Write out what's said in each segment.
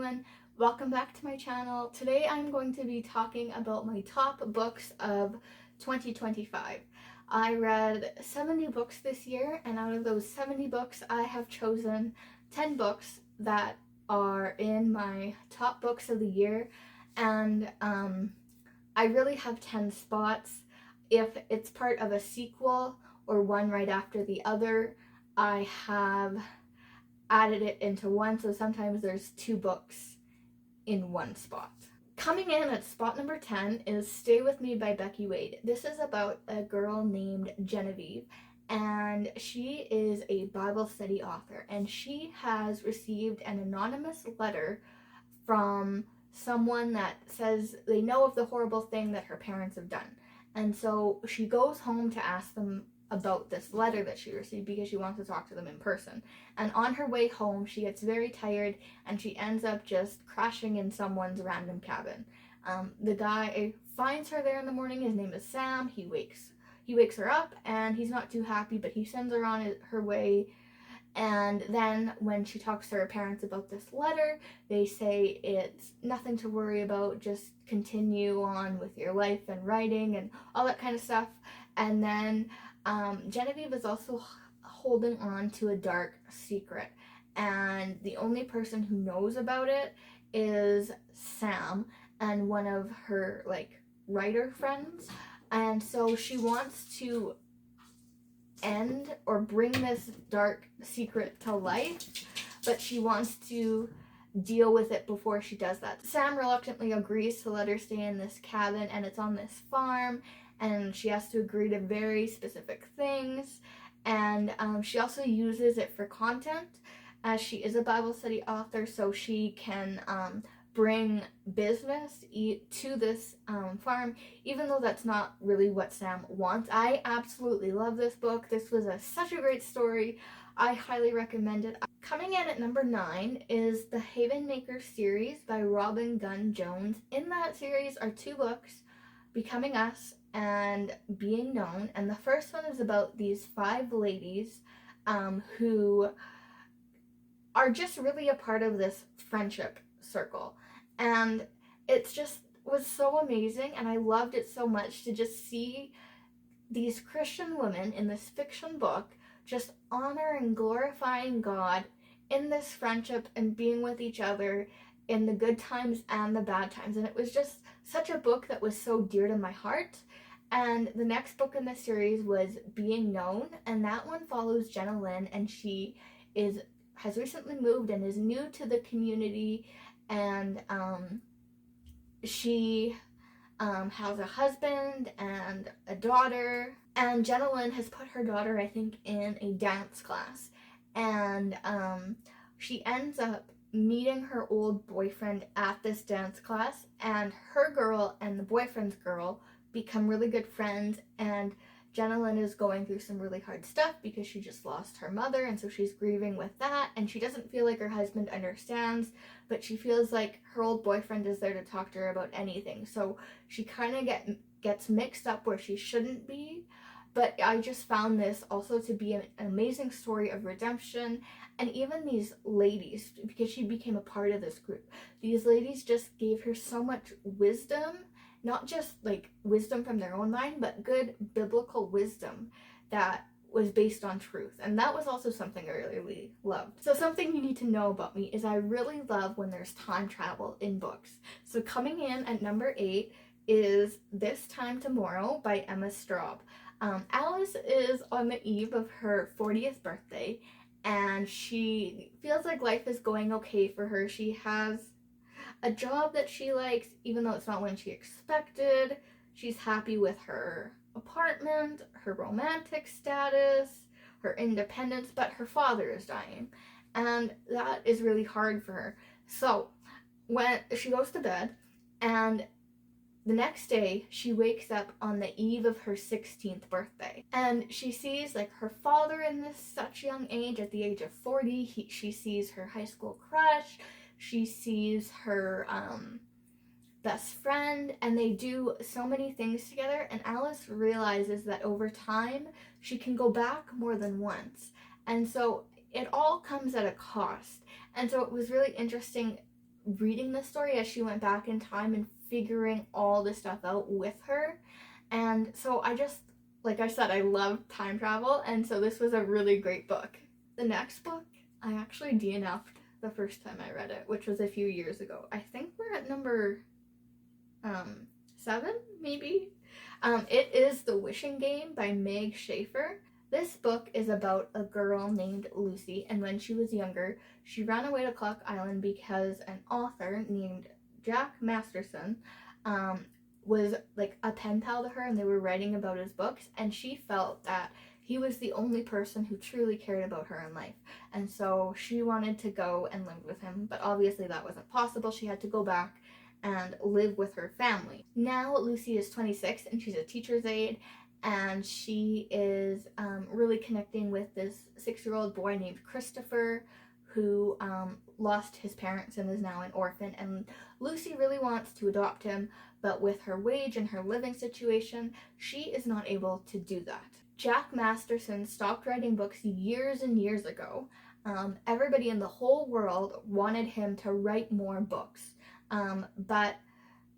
everyone, welcome back to my channel. Today I'm going to be talking about my top books of 2025. I read 70 books this year, and out of those 70 books I have chosen 10 books that are in my top books of the year, and I really have 10 spots. If it's part of a sequel or one right after the other, I have added it into one, so sometimes there's two books in one spot. Coming in at spot number 10 is Stay With Me by Becky Wade. This is about a girl named Genevieve, and she is a Bible study author, and she has received an anonymous letter from someone that says they know of the horrible thing that her parents have done. And so she goes home to ask them about this letter that she received because she wants to talk to them in person. And on her way home, she gets very tired and she ends up just crashing in someone's random cabin. The guy finds her there in the morning. His name is Sam. He wakes her up and he's not too happy, but he sends her on her way. And then when she talks to her parents about this letter, they say it's nothing to worry about, just continue on with your life and writing and all that kind of stuff. And then Genevieve is also holding on to a dark secret, and the only person who knows about it is Sam and one of her writer friends. And so she wants to end or bring this dark secret to life, but she wants to deal with it before she does that. Sam reluctantly agrees to let her stay in this cabin, and it's on this farm, and she has to agree to very specific things. And she also uses it for content, as she is a Bible study author, so she can bring business to this farm, even though that's not really what Sam wants. I absolutely love this book. This was such a great story. I highly recommend it. Coming in at number 9 is the Haven Maker series by Robin Gunn Jones. In that series are two books, Becoming Us and Being Known, and the first one is about these 5 ladies who are just really a part of this friendship circle, and it just was so amazing, and I loved it so much to just see these Christian women in this fiction book just honor and glorifying God in this friendship and being with each other in the good times and the bad times. And it was just such a book that was so dear to my heart. And the next book in the series was Being Known, and that one follows Jenna Lynn, and she has recently moved and is new to the community, and she has a husband and a daughter, and Jenna Lynn has put her daughter, I think, in a dance class, and she ends up meeting her old boyfriend at this dance class, and her girl and the boyfriend's girl become really good friends, and Jenna Lynn is going through some really hard stuff because she just lost her mother, and so she's grieving with that, and she doesn't feel like her husband understands, but she feels like her old boyfriend is there to talk to her about anything, so she kind of gets mixed up where she shouldn't be. But I just found this also to be an amazing story of redemption, and even these ladies, because she became a part of this group, these ladies just gave her so much wisdom, not just wisdom from their own mind, but good biblical wisdom that was based on truth. And that was also something I really loved. So something you need to know about me is I really love when there's time travel in books. So coming in at number 8 is This Time Tomorrow by Emma Straub. Alice is on the eve of her 40th birthday, and she feels like life is going okay for her. She has a job that she likes, even though it's not what she expected. She's happy with her apartment, her romantic status, her independence, but her father is dying, and that is really hard for her. So when she goes to bed, and the next day, she wakes up on the eve of her 16th birthday, and she sees her father in this such young age, at the age of 40. She sees her high school crush, she sees her best friend, and they do so many things together, and Alice realizes that over time, she can go back more than once, and so it all comes at a cost. And so it was really interesting reading the story as she went back in time and figuring all this stuff out with her. And so I just, like I said, I love time travel, and so this was a really great book. The next book, I actually DNF'd the first time I read it, which was a few years ago. I think we're at number 7, maybe? It is The Wishing Game by Meg Schaefer. This book is about a girl named Lucy, and when she was younger, she ran away to Clock Island because an author named Jack Masterson was like a pen pal to her, and they were writing about his books, and she felt that he was the only person who truly cared about her in life. And so she wanted to go and live with him, but obviously that wasn't possible. She had to go back and live with her family. Now Lucy is 26 and she's a teacher's aide, and she is really connecting with this 6-year-old boy named Christopher, who lost his parents and is now an orphan. And Lucy really wants to adopt him, but with her wage and her living situation, she is not able to do that. Jack Masterson stopped writing books years and years ago. Everybody in the whole world wanted him to write more books, but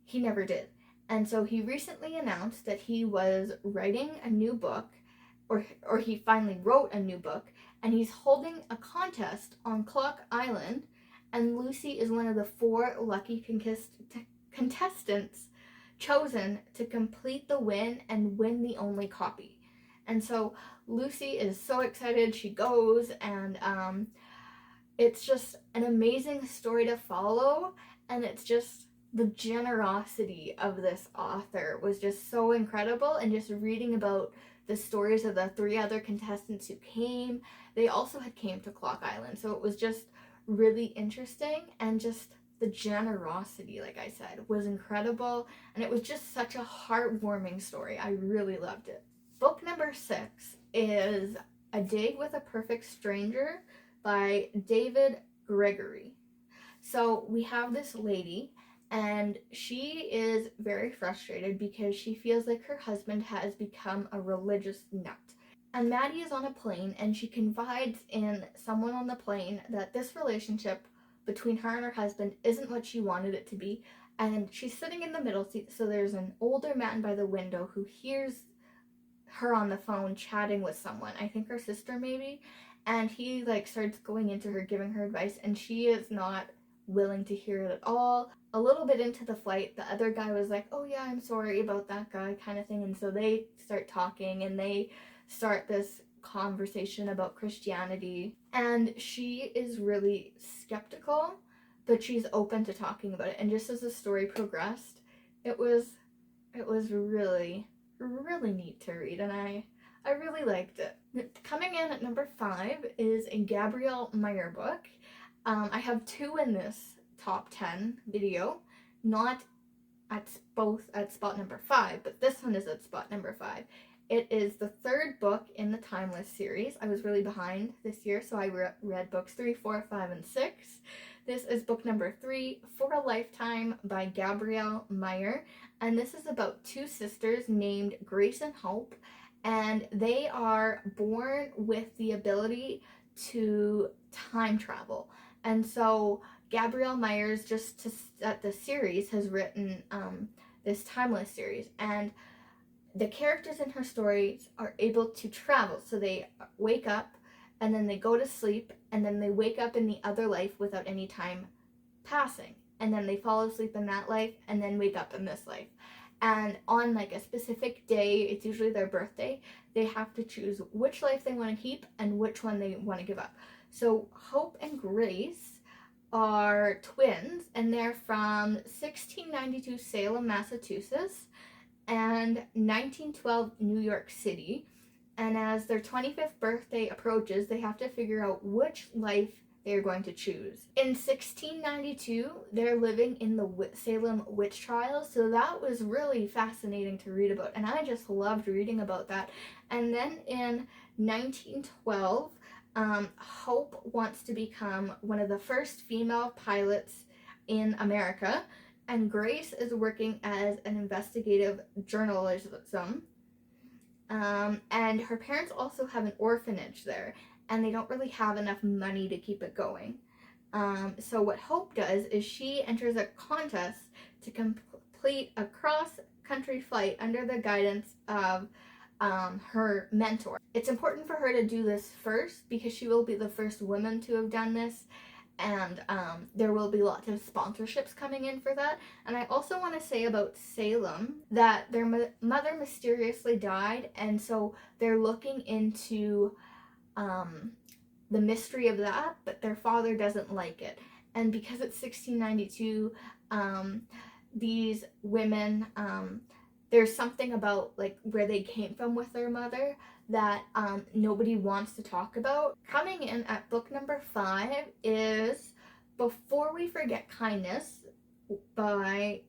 he never did. And so he recently announced that he was writing a new book, or he finally wrote a new book, and he's holding a contest on Clock Island, and Lucy is one of the 4 lucky contestants chosen to complete the win and win the only copy. And so Lucy is so excited. She goes, and it's just an amazing story to follow, and it's just the generosity of this author was just so incredible. And just reading about the stories of the 3 other contestants who came, they also had came to Clock Island, so it was just really interesting, and just the generosity, like I said, was incredible, and it was just such a heartwarming story. I really loved it. Book number 6 is A Day with a Perfect Stranger by David Gregory. So we have this lady, and she is very frustrated because she feels like her husband has become a religious nut. And Maddie is on a plane, and she confides in someone on the plane that this relationship between her and her husband isn't what she wanted it to be. And she's sitting in the middle seat, so there's an older man by the window who hears her on the phone chatting with someone, I think her sister maybe, and he like starts going into her, giving her advice, and she is not willing to hear it at all. A little bit into the flight, the other guy was like, oh yeah, I'm sorry about that guy, kind of thing. And so they start talking, and they start this conversation about Christianity, and she is really skeptical, but she's open to talking about it. And just as the story progressed, it was really neat to read, and I really liked it. Coming in at number 5 is a Gabrielle Meyer book. I have 2 in this top 10 video, not at both at spot number 5, but this one is at spot number 5. It is the 3rd book in the Timeless series. I was really behind this year, so I read books 3, 4, 5, and 6. This is book number 3, For a Lifetime by Gabrielle Meyer, and this is about 2 sisters named Grace and Hope, and they are born with the ability to time travel. And so Gabrielle Meyers, just to set the series, has written this Timeless series, and the characters in her stories are able to travel. So they wake up, and then they go to sleep, and then they wake up in the other life without any time passing, and then they fall asleep in that life and then wake up in this life. And on like a specific day, it's usually their birthday, they have to choose which life they want to keep and which one they want to give up. So Hope and Grace are twins, and they're from 1692 Salem, Massachusetts, and 1912 New York City. And as their 25th birthday approaches, they have to figure out which life they're going to choose. In 1692, they're living in the Salem witch trials, so that was really fascinating to read about, and I just loved reading about that. And then in 1912, Hope wants to become one of the first female pilots in America, and Grace is working as an investigative journalism. And her parents also have an orphanage there, and they don't really have enough money to keep it going. So what Hope does is she enters a contest to complete a cross-country flight under the guidance of her mentor. It's important for her to do this first because she will be the first woman to have done this, and there will be lots of sponsorships coming in for that. And I also want to say about Salem that their mother mysteriously died, and so they're looking into the mystery of that, but their father doesn't like it. And because it's 1692, these women, there's something about like where they came from with their mother that nobody wants to talk about. Coming in at book number 5 is Before We Forget Kindness by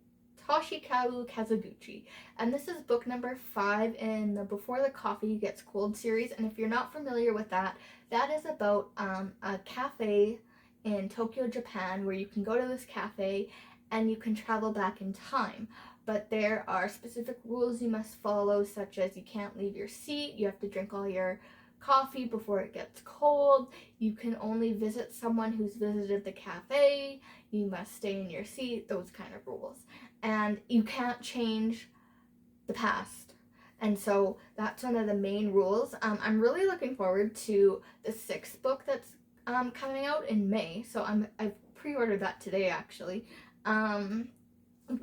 Toshikazu Kazuguchi. And this is book number 5 in the Before the Coffee Gets Cold series. And if you're not familiar with that, that is about a cafe in Tokyo, Japan, where you can go to this cafe and you can travel back in time. But there are specific rules you must follow, such as you can't leave your seat, you have to drink all your coffee before it gets cold, you can only visit someone who's visited the cafe, you must stay in your seat, those kind of rules. And you can't change the past. And so that's one of the main rules. I'm really looking forward to the 6th book that's coming out in May. So I've pre-ordered that today, actually. In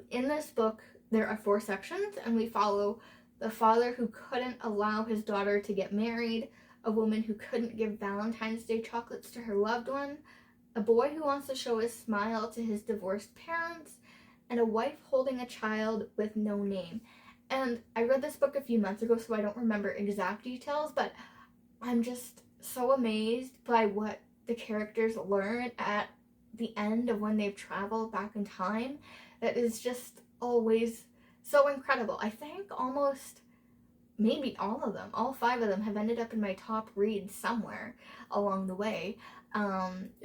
this book, there are 4 sections, and we follow the father who couldn't allow his daughter to get married, a woman who couldn't give Valentine's Day chocolates to her loved one, a boy who wants to show his smile to his divorced parents, and a wife holding a child with no name. And I read this book a few months ago, so I don't remember exact details, but I'm just so amazed by what the characters learn at the end of when they've traveled back in time. That is just always so incredible. I think almost maybe all of them, all 5 of them, have ended up in my top reads somewhere along the way.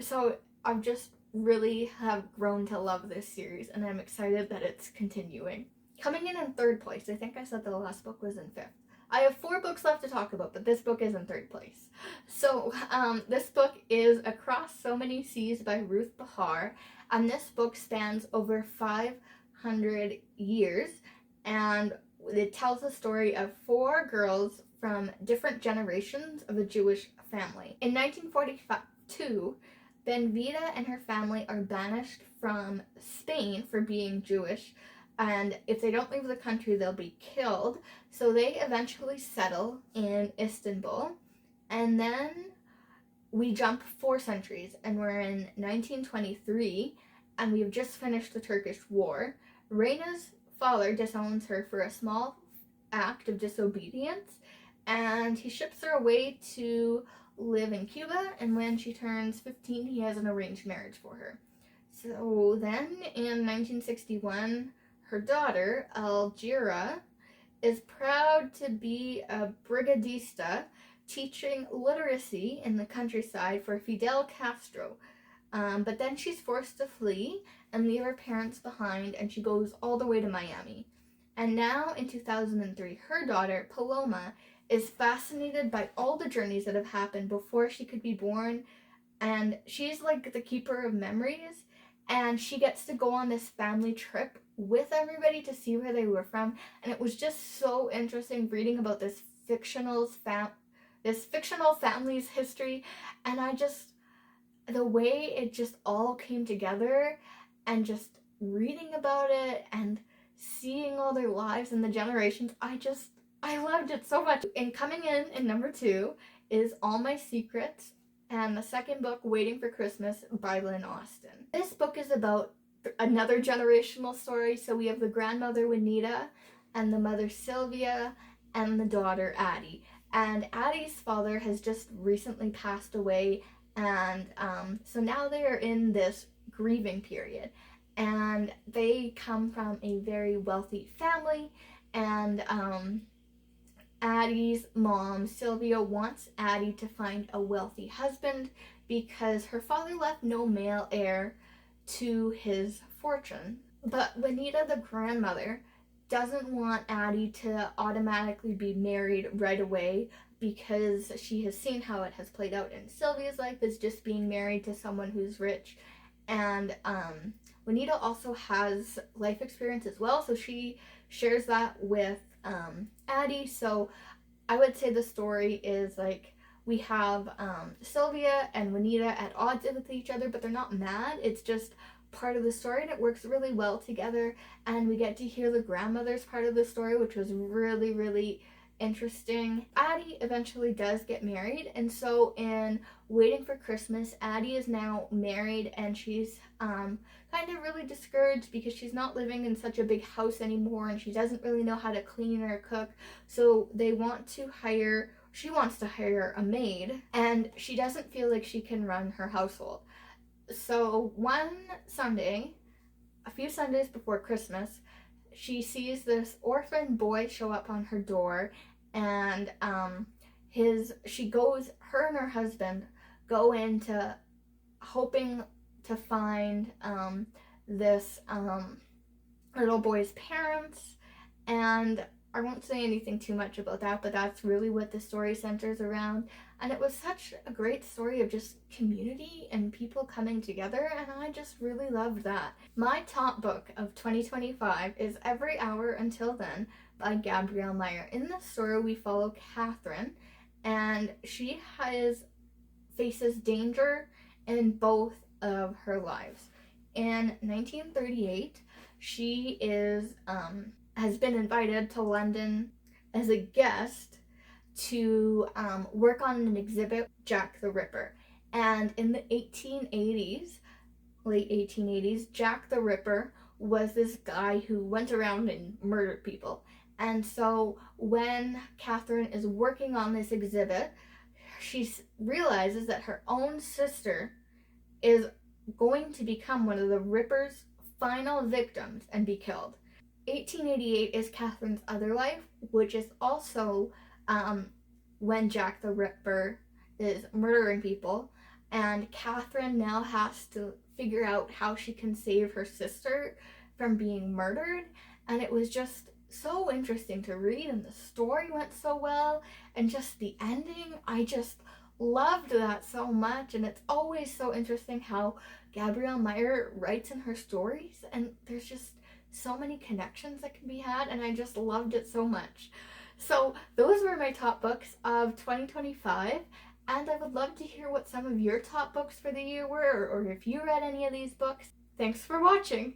So I've just really have grown to love this series, and I'm excited that it's continuing. Coming in 3rd place, I think I said the last book was in 5th. I have 4 books left to talk about, but this book is in 3rd place. So this book is Across So Many Seas by Ruth Behar, and this book spans over 500 years, and it tells the story of 4 girls from different generations of a Jewish family. In 1942, Benvita and her family are banished from Spain for being Jewish, and if they don't leave the country, they'll be killed. So they eventually settle in Istanbul, and then we jump 4 centuries, and we're in 1923, and we've just finished the Turkish War. Reina's father disowns her for a small act of disobedience, and he ships her away to live in Cuba, and when she turns 15, he has an arranged marriage for her. So then, in 1961, her daughter, Algira, is proud to be a brigadista, teaching literacy in the countryside for Fidel Castro. But then she's forced to flee and leave her parents behind, and she goes all the way to Miami. And now, in 2003, her daughter, Paloma, is fascinated by all the journeys that have happened before she could be born, and she's like the keeper of memories, and she gets to go on this family trip with everybody to see where they were from. And it was just so interesting reading about this fictional family's history, and the way it just all came together, and just reading about it and seeing all their lives and the generations, I loved it so much. And coming in number 2 is All My Secrets, and the 2nd book, Waiting for Christmas by Lynn Austin. This book is about another generational story. So we have the grandmother Juanita, and the mother Sylvia, and the daughter Addie. And Addie's father has just recently passed away, and so now they are in this grieving period. And they come from a very wealthy family, and Addie's mom, Sylvia, wants Addie to find a wealthy husband because her father left no male heir to his fortune. But Juanita, the grandmother, doesn't want Addie to automatically be married right away because she has seen how it has played out in Sylvia's life, is just being married to someone who's rich. And Juanita also has life experience as well, so she shares that with Addie. So I would say the story is like we have Sylvia and Juanita at odds with each other, but they're not mad. It's just part of the story, and it works really well together. And we get to hear the grandmother's part of the story, which was really, really interesting. Addie eventually does get married, and so in Waiting for Christmas, Addie is now married, and she's kind of really discouraged because she's not living in such a big house anymore, and she doesn't really know how to clean or cook. So she wants to hire a maid, and she doesn't feel like she can run her household. So one Sunday, a few Sundays before Christmas, she sees this orphan boy show up on her door, and her and her husband go into hoping to find this little boy's parents. And I won't say anything too much about that, but that's really what the story centers around. And it was such a great story of just community and people coming together, and I just really loved that. My top book of 2025 is Every Hour Until Then by Gabrielle Meyer. In this story, we follow Catherine, and she faces danger in both of her lives. In 1938, she has been invited to London as a guest to work on an exhibit, Jack the Ripper. And in the late 1880s, Jack the Ripper was this guy who went around and murdered people. And so when Catherine is working on this exhibit, she realizes that her own sister is going to become one of the Ripper's final victims and be killed. 1888 is Catherine's other life, which is also when Jack the Ripper is murdering people, and Catherine now has to figure out how she can save her sister from being murdered. And it was just so interesting to read, and the story went so well, and just the ending, I just loved that so much. And it's always so interesting how Gabrielle Meyer writes in her stories, and there's just so many connections that can be had, and I just loved it so much. So those were my top books of 2025, and I would love to hear what some of your top books for the year were, or if you read any of these books. Thanks for watching!